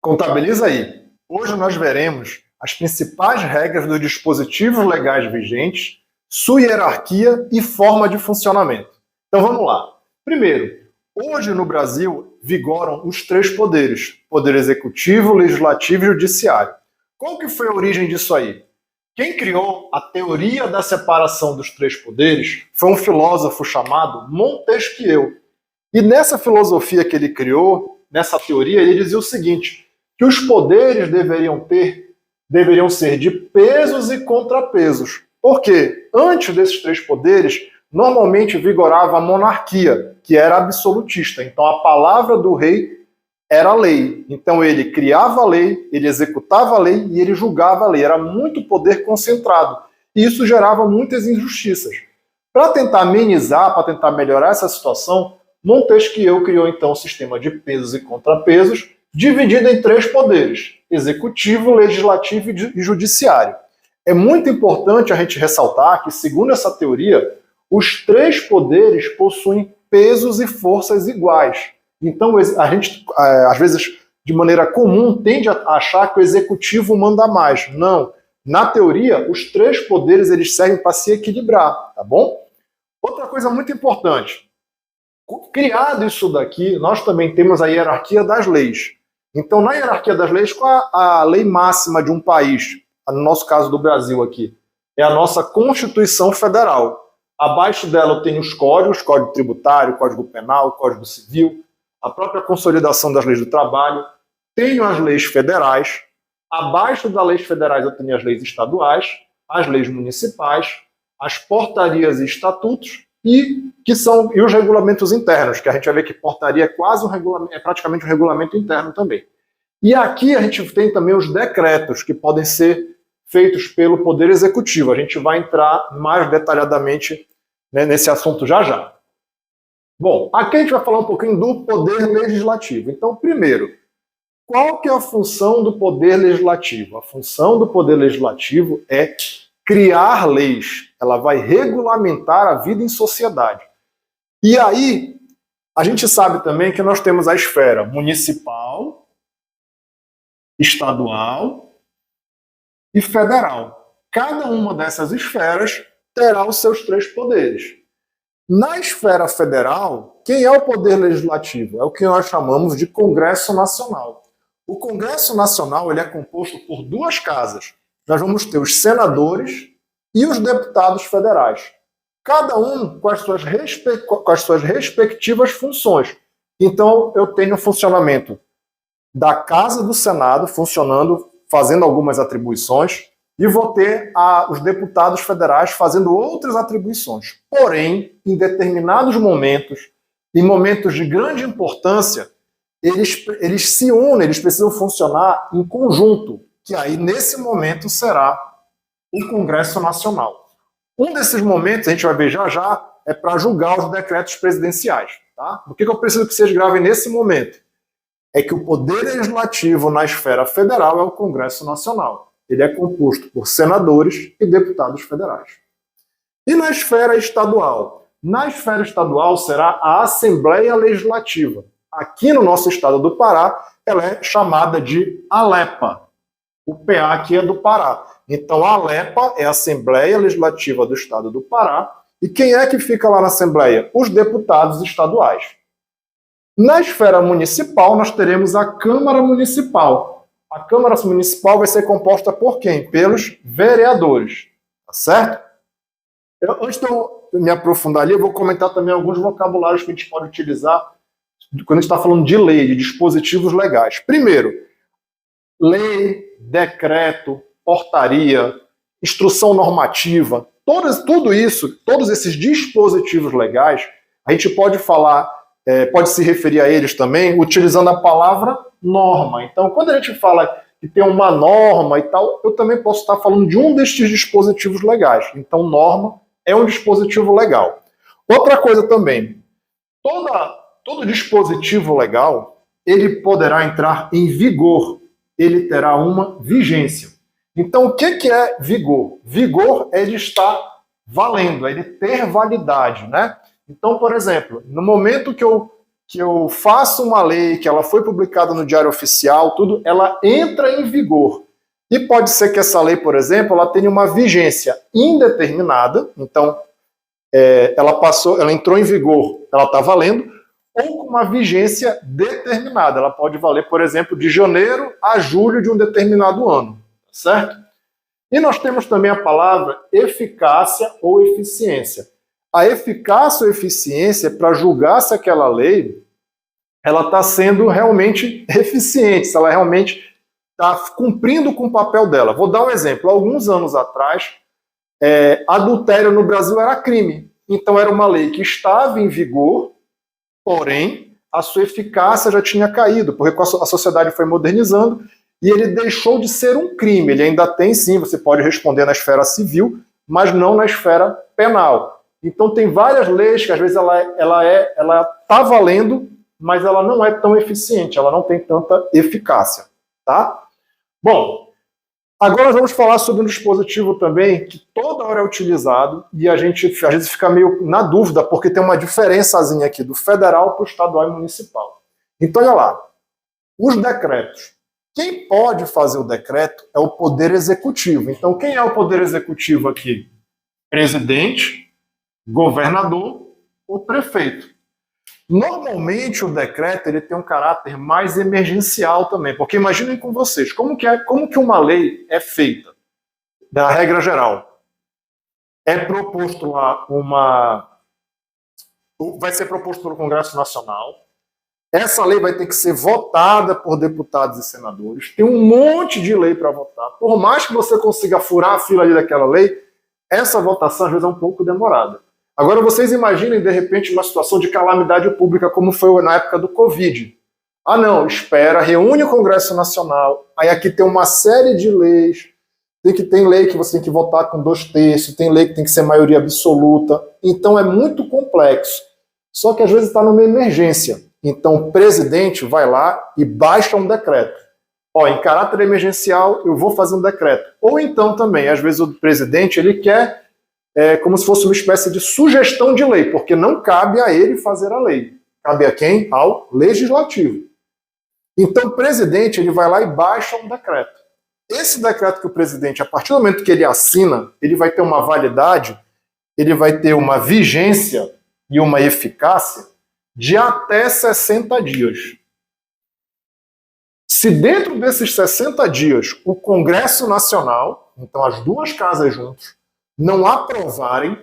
Contabiliza aí. Hoje nós veremos as principais regras dos dispositivos legais vigentes, sua hierarquia e forma de funcionamento. Então vamos lá. Primeiro, hoje no Brasil vigoram os três poderes: poder executivo, legislativo e judiciário. Qual que foi a origem disso aí? Quem criou a teoria da separação dos três poderes foi um filósofo chamado Montesquieu. E nessa filosofia que ele criou, nessa teoria, ele dizia o seguinte: que os poderes deveriam ser de pesos e contrapesos. Porque antes desses três poderes, normalmente vigorava a monarquia, que era absolutista. Então a palavra do rei era lei. Então ele criava a lei, ele executava a lei e ele julgava a lei. Era muito poder concentrado. E isso gerava muitas injustiças. Para tentar amenizar, para tentar melhorar essa situação, Montesquieu criou então o sistema de pesos e contrapesos, dividido em três poderes: executivo, legislativo e judiciário. É muito importante a gente ressaltar que, segundo essa teoria, os três poderes possuem pesos e forças iguais. Então, a gente, às vezes, de maneira comum, tende a achar que o executivo manda mais. Não. Na teoria, os três poderes eles servem para se equilibrar, tá bom? Outra coisa muito importante. Criado isso daqui, nós também temos a hierarquia das leis. Então, na hierarquia das leis, qual a lei máxima de um país? No nosso caso do Brasil aqui, é a nossa Constituição Federal. Abaixo dela eu tenho os códigos: Código Tributário, Código Penal, Código Civil, a própria consolidação das leis do trabalho. Tenho as leis federais. Abaixo das leis federais eu tenho as leis estaduais, as leis municipais, as portarias e estatutos e os regulamentos internos, que a gente vai ver que portaria é praticamente um regulamento interno também. E aqui a gente tem também os decretos, que podem ser feitos pelo Poder Executivo. A gente vai entrar mais detalhadamente, né, nesse assunto já já. Bom, aqui a gente vai falar um pouquinho do Poder Legislativo. Então, primeiro, qual que é a função do Poder Legislativo? A função do Poder Legislativo é criar leis. Ela vai regulamentar a vida em sociedade. E aí, a gente sabe também que nós temos a esfera municipal, estadual e federal. Cada uma dessas esferas terá os seus três poderes. Na esfera federal, quem é o Poder Legislativo? É o que nós chamamos de Congresso Nacional. O Congresso Nacional ele é composto por duas casas. Nós vamos ter os senadores e os deputados federais. Cada um com as suas respectivas funções. Então, eu tenho o funcionamento da Casa do Senado funcionando, fazendo algumas atribuições, e vou ter os deputados federais fazendo outras atribuições. Porém, em momentos de grande importância, eles se unem, eles precisam funcionar em conjunto, que aí, nesse momento, será o Congresso Nacional. Um desses momentos, a gente vai ver já já, é para julgar os decretos presidenciais. Tá? O que eu preciso que vocês gravem nesse momento? É que o Poder Legislativo na esfera federal é o Congresso Nacional. Ele é composto por senadores e deputados federais. E na esfera estadual? Na esfera estadual será a Assembleia Legislativa. Aqui no nosso estado do Pará, ela é chamada de ALEPA. O PA aqui é do Pará. Então, a ALEPA é a Assembleia Legislativa do Estado do Pará. E quem é que fica lá na Assembleia? Os deputados estaduais. Na esfera municipal, nós teremos a Câmara Municipal. A Câmara Municipal vai ser composta por quem? Pelos vereadores. Tá certo? Antes de eu me aprofundar ali, eu vou comentar também alguns vocabulários que a gente pode utilizar quando a gente está falando de lei, de dispositivos legais. Primeiro, lei, decreto, portaria, instrução normativa, tudo isso, todos esses dispositivos legais, a gente pode falar, pode se referir a eles também utilizando a palavra norma. Então, quando a gente fala que tem uma norma e tal, eu também posso estar falando de um destes dispositivos legais. Então, norma é um dispositivo legal. Outra coisa também, todo dispositivo legal, ele poderá entrar em vigor, ele terá uma vigência. Então, o que é vigor? Vigor é ele estar valendo, é ele ter validade, né? Então, por exemplo, no momento que eu que eu faço uma lei, que ela foi publicada no Diário Oficial, tudo, ela entra em vigor. E pode ser que essa lei, por exemplo, ela tenha uma vigência indeterminada, então ela entrou em vigor, ela está valendo, ou com uma vigência determinada. Ela pode valer, por exemplo, de janeiro a julho de um determinado ano, certo? E nós temos também a palavra eficácia ou eficiência. A eficácia ou eficiência é para julgar se aquela lei ela está sendo realmente eficiente, se ela realmente está cumprindo com o papel dela. Vou dar um exemplo. Alguns anos atrás, adultério no Brasil era crime. Então era uma lei que estava em vigor, porém a sua eficácia já tinha caído, porque a sociedade foi modernizando e ele deixou de ser um crime. Ele ainda tem, sim, você pode responder na esfera civil, mas não na esfera penal. Então tem várias leis que às vezes ela está valendo, mas ela não é tão eficiente, ela não tem tanta eficácia, tá? Bom, agora nós vamos falar sobre um dispositivo também que toda hora é utilizado e a gente às vezes fica meio na dúvida, porque tem uma diferençazinha aqui do federal para o estadual e municipal. Então, olha lá, os decretos. Quem pode fazer o decreto é o Poder Executivo. Então, quem é o Poder Executivo aqui? Presidente, governador ou prefeito. Normalmente o decreto ele tem um caráter mais emergencial também, porque imaginem com vocês, como que uma lei é feita? Da regra geral. É proposto lá vai ser proposto pelo Congresso Nacional, essa lei vai ter que ser votada por deputados e senadores, tem um monte de lei para votar, por mais que você consiga furar a fila ali daquela lei, essa votação às vezes é um pouco demorada. Agora vocês imaginem, de repente, uma situação de calamidade pública como foi na época do Covid. Ah não, espera, reúne o Congresso Nacional, aí aqui tem uma série de leis, tem lei que você tem que votar com 2/3, tem lei que tem que ser maioria absoluta, então é muito complexo. Só que às vezes está numa emergência, então o presidente vai lá e baixa um decreto. Em caráter emergencial eu vou fazer um decreto. Ou então também, às vezes o presidente ele quer como se fosse uma espécie de sugestão de lei, porque não cabe a ele fazer a lei. Cabe a quem? Ao legislativo. Então o presidente ele vai lá e baixa um decreto. Esse decreto que o presidente, a partir do momento que ele assina, ele vai ter uma validade, ele vai ter uma vigência e uma eficácia de até 60 dias. Se dentro desses 60 dias o Congresso Nacional, então as duas casas juntas, não aprovarem,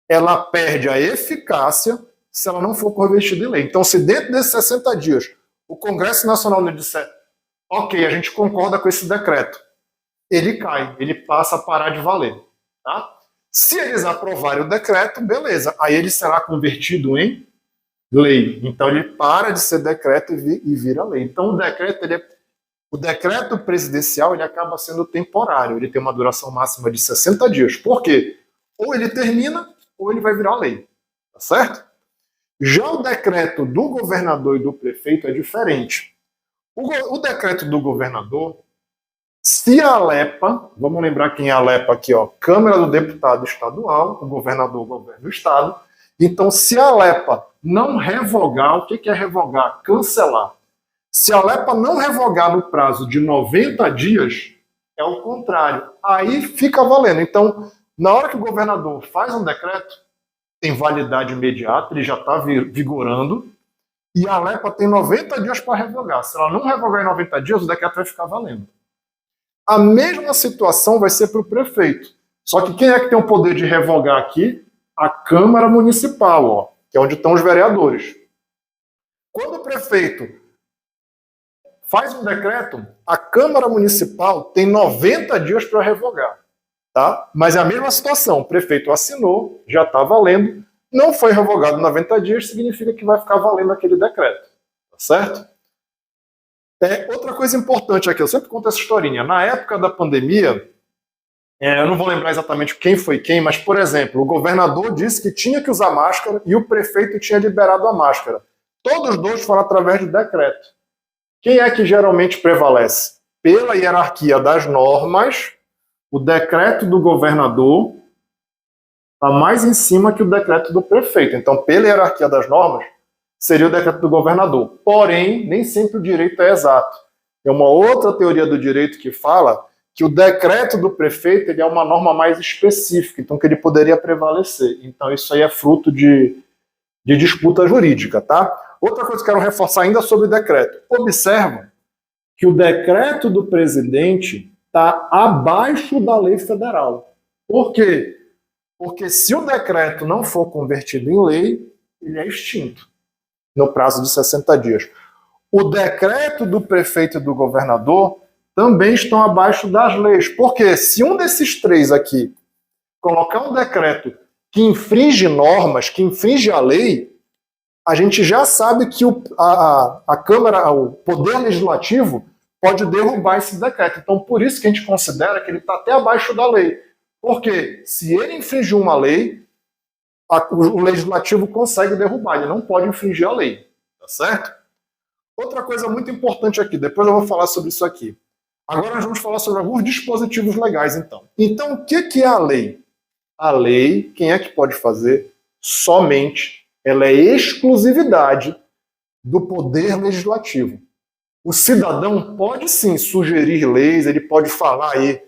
ela perde a eficácia se ela não for convertida em lei. Então, se dentro desses 60 dias o Congresso Nacional lhe disser ok, a gente concorda com esse decreto, ele cai, ele passa a parar de valer. Tá? Se eles aprovarem o decreto, beleza, aí ele será convertido em lei. Então, ele para de ser decreto e vira lei. Então, o decreto presidencial ele acaba sendo temporário, ele tem uma duração máxima de 60 dias. Por quê? Ou ele termina, ou ele vai virar lei. Tá certo? Já o decreto do governador e do prefeito é diferente. O decreto do governador, se a ALEPA, vamos lembrar quem é a ALEPA aqui, Câmara do Deputado Estadual, o governador governa o Estado. Então, se a ALEPA não revogar, o que é revogar? Cancelar. Se a ALEPA não revogar no prazo de 90 dias, é o contrário. Aí fica valendo. Então, na hora que o governador faz um decreto, tem validade imediata, ele já está vigorando, e a ALEPA tem 90 dias para revogar. Se ela não revogar em 90 dias, o decreto vai ficar valendo. A mesma situação vai ser para o prefeito. Só que quem é que tem o poder de revogar aqui? A Câmara Municipal, que é onde estão os vereadores. Quando o prefeito faz um decreto, a Câmara Municipal tem 90 dias para revogar. Tá? Mas é a mesma situação, o prefeito assinou, já está valendo, não foi revogado 90 dias, significa que vai ficar valendo aquele decreto. Tá certo? Outra coisa importante aqui, eu sempre conto essa historinha. Na época da pandemia, eu não vou lembrar exatamente quem foi quem, mas, por exemplo, o governador disse que tinha que usar máscara e o prefeito tinha liberado a máscara. Todos os dois foram através de decreto. Quem é que geralmente prevalece? Pela hierarquia das normas, o decreto do governador está mais em cima que o decreto do prefeito. Então, pela hierarquia das normas, seria o decreto do governador. Porém, nem sempre o direito é exato. É uma outra teoria do direito que fala que o decreto do prefeito ele é uma norma mais específica, então que ele poderia prevalecer. Então isso aí é fruto de disputa jurídica, tá? Outra coisa que eu quero reforçar ainda sobre o decreto. Observa que o decreto do presidente está abaixo da lei federal. Por quê? Porque se o decreto não for convertido em lei, ele é extinto no prazo de 60 dias. O decreto do prefeito e do governador também estão abaixo das leis. Porque se um desses três aqui colocar um decreto que infringe normas, que infringe a lei, a gente já sabe que a Câmara, o Poder Legislativo, pode derrubar esse decreto. Então, por isso que a gente considera que ele está até abaixo da lei. Porque se ele infringir uma lei, o Legislativo consegue derrubar, ele não pode infringir a lei. Tá certo? Outra coisa muito importante aqui, depois eu vou falar sobre isso aqui. Agora nós vamos falar sobre alguns dispositivos legais, então. Então, o que é a lei? A lei, quem é que pode fazer? Somente. Ela é exclusividade do Poder Legislativo. O cidadão pode sim sugerir leis, ele pode falar aí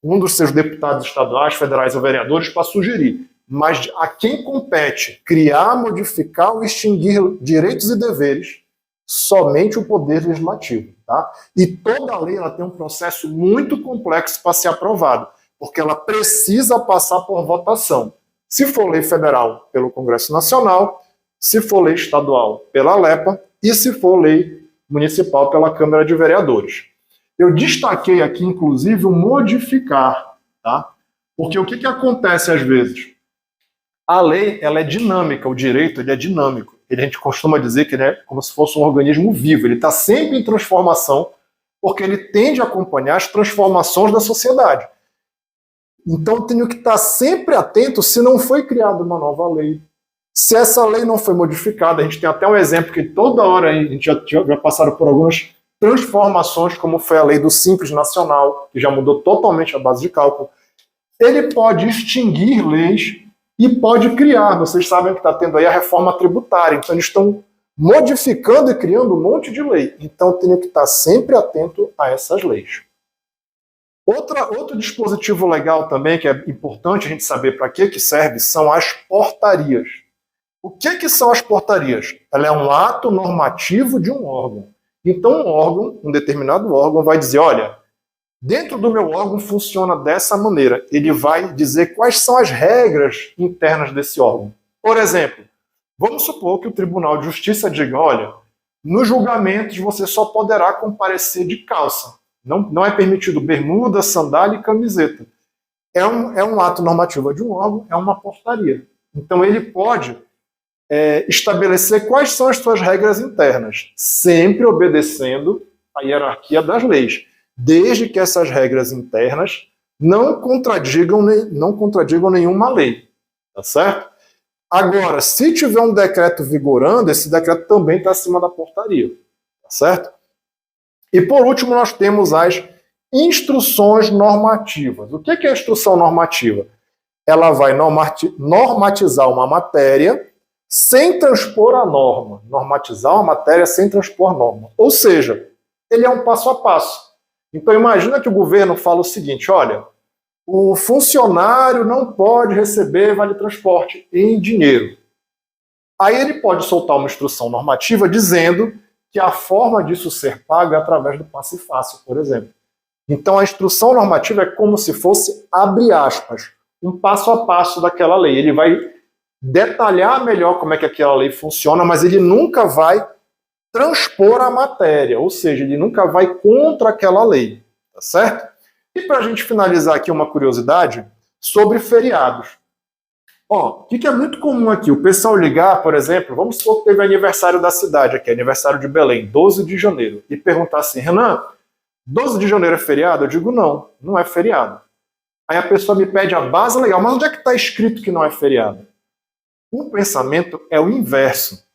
um dos seus deputados estaduais, federais ou vereadores para sugerir. Mas a quem compete criar, modificar ou extinguir direitos e deveres, somente o Poder Legislativo. Tá? E toda lei ela tem um processo muito complexo para ser aprovado, porque ela precisa passar por votação. Se for lei federal, pelo Congresso Nacional, se for lei estadual, pela LEPA, e se for lei municipal, pela Câmara de Vereadores. Eu destaquei aqui, inclusive, o modificar, tá? Porque o que acontece às vezes? A lei ela é dinâmica, o direito ele é dinâmico. A gente costuma dizer que ele é como se fosse um organismo vivo, ele está sempre em transformação, porque ele tende a acompanhar as transformações da sociedade. Então, tenho que estar sempre atento se não foi criada uma nova lei. Se essa lei não foi modificada, a gente tem até um exemplo que toda hora a gente já passaram por algumas transformações, como foi a lei do Simples Nacional, que já mudou totalmente a base de cálculo. Ele pode extinguir leis e pode criar. Vocês sabem que está tendo aí a reforma tributária, então eles estão modificando e criando um monte de lei. Então, tenho que estar sempre atento a essas leis. Outro dispositivo legal também, que é importante a gente saber para que serve, são as portarias. O que são as portarias? Ela é um ato normativo de um órgão. Então, um determinado órgão vai dizer, olha, dentro do meu órgão funciona dessa maneira. Ele vai dizer quais são as regras internas desse órgão. Por exemplo, vamos supor que o Tribunal de Justiça diga, olha, nos julgamentos você só poderá comparecer de calça. Não é permitido bermuda, sandália e camiseta. É um ato normativo de um órgão, é uma portaria. Então ele pode estabelecer quais são as suas regras internas, sempre obedecendo a hierarquia das leis, desde que essas regras internas não contradigam nenhuma lei. Tá certo? Agora, se tiver um decreto vigorando, esse decreto também está acima da portaria. Tá certo? E por último, nós temos as instruções normativas. O que é a instrução normativa? Ela vai normatizar uma matéria sem transpor a norma. Normatizar uma matéria sem transpor a norma. Ou seja, ele é um passo a passo. Então imagina que o governo fala o seguinte, olha, o funcionário não pode receber vale-transporte em dinheiro. Aí ele pode soltar uma instrução normativa dizendo que a forma disso ser paga é através do passe fácil, por exemplo. Então a instrução normativa é como se fosse, abre aspas, um passo a passo daquela lei. Ele vai detalhar melhor como é que aquela lei funciona, mas ele nunca vai transpor a matéria, ou seja, ele nunca vai contra aquela lei, tá certo? E para a gente finalizar aqui uma curiosidade sobre feriados. Ó, o que é muito comum aqui? O pessoal ligar, por exemplo, vamos supor que teve aniversário da cidade aqui, aniversário de Belém, 12 de janeiro, e perguntar assim, Renan, 12 de janeiro é feriado? Eu digo, não, não é feriado. Aí a pessoa me pede a base legal, mas onde é que está escrito que não é feriado? O pensamento é o inverso.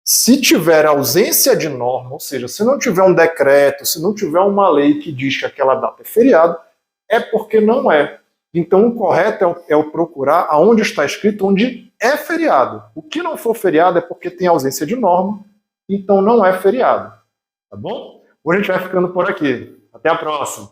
Se tiver ausência de norma, ou seja, se não tiver um decreto, se não tiver uma lei que diz que aquela data é feriado, é porque não é. Então o correto é o procurar aonde está escrito onde é feriado. O que não for feriado é porque tem ausência de norma, então não é feriado. Tá bom? Hoje a gente vai ficando por aqui. Até a próxima.